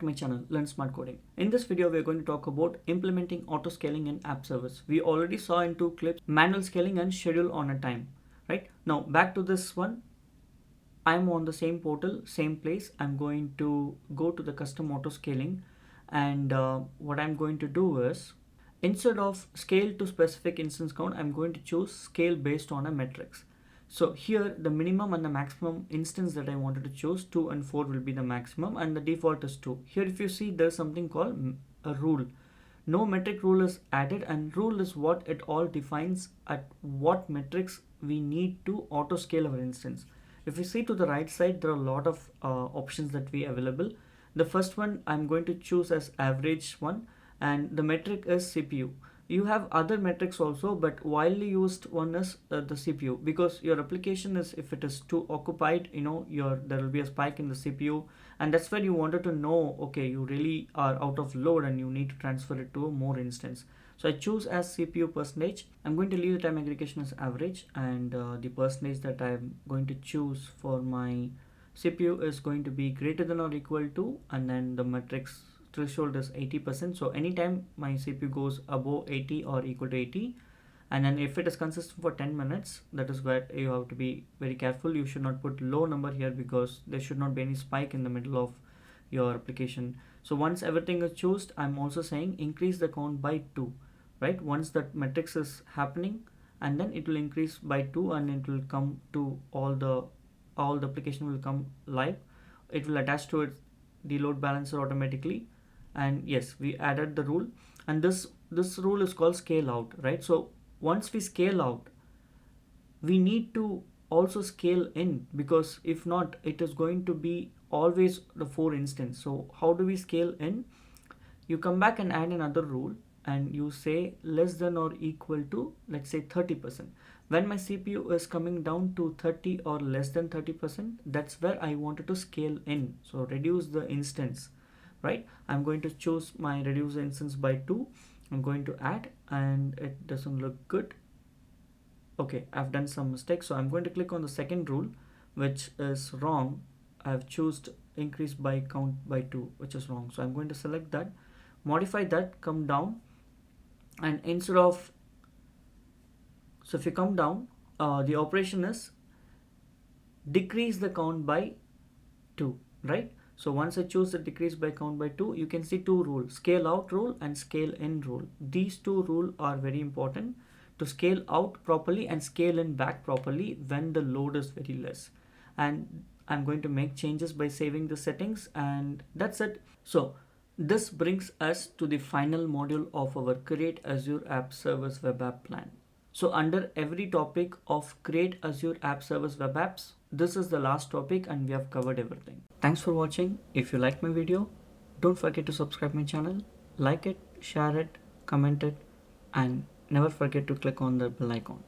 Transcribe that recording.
my channel, Learn Smart Coding. In this video, we are going to talk about implementing auto scaling in app service. We already saw in two clips, manual scaling and schedule on a time, right? Now back to this one. I'm on the same portal, same place. I'm going to go to the custom auto scaling, and what I'm going to do is, instead of scale to specific instance count, I'm going to choose scale based on a matrix. So here the minimum and the maximum instance that I wanted to choose, 2 and 4 will be the maximum, and the default is 2. Here if you see, there's something called a rule. No metric rule is added, and rule is what it all defines at what metrics we need to auto scale our instance. If you see to the right side, there are a lot of options that we available. The first one I'm going to choose as average one, and the metric is CPU. You have other metrics also, but widely used one is the CPU, because your application is, if it is too occupied, there will be a spike in the CPU, and that's where you wanted to know, okay, you really are out of load and you need to transfer it to a more instance. So I choose as CPU percentage. I'm going to leave the time aggregation as average, and the percentage that I'm going to choose for my CPU is going to be greater than or equal to, and then the metrics threshold is 80%. So anytime my CPU goes above 80 or equal to 80, and then if it is consistent for 10 minutes, that is where you have to be very careful. You should not put low number here, because there should not be any spike in the middle of your application. So once everything is chosen, I'm also saying increase the count by 2, right? Once that metrics is happening, and then it will increase by 2, and it will come to all the application will come live. It will attach to it the load balancer automatically. And yes, we added the rule, and this rule is called scale out, right? So once we scale out, we need to also scale in, because if not, it is going to be always the 4 instance. So how do we scale in? You come back and add another rule, and you say less than or equal to, let's say 30%. When my CPU is coming down to 30 or less than 30%, that's where I wanted to scale in. So reduce the instance, right? I'm going to choose my reduce instance by 2. I'm going to add, and it doesn't look good. Okay, I've done some mistakes. So I'm going to click on the second rule, which is wrong. I've chosen increase by count by 2, which is wrong. So I'm going to select that, modify that, come down, and instead of, so if you come down, the operation is decrease the count by 2, right? So once I choose the decrease by count by 2, you can see 2 rules, scale out rule and scale in rule. These 2 rules are very important to scale out properly and scale in back properly when the load is very less. And I'm going to make changes by saving the settings, and that's it. So this brings us to the final module of our Create Azure App Service Web App plan. So under every topic of Create Azure App Service Web Apps, this is the last topic, and we have covered everything. Thanks for watching. If you like my video, don't forget to subscribe my channel, like it, share it, comment it, and never forget to click on the bell icon.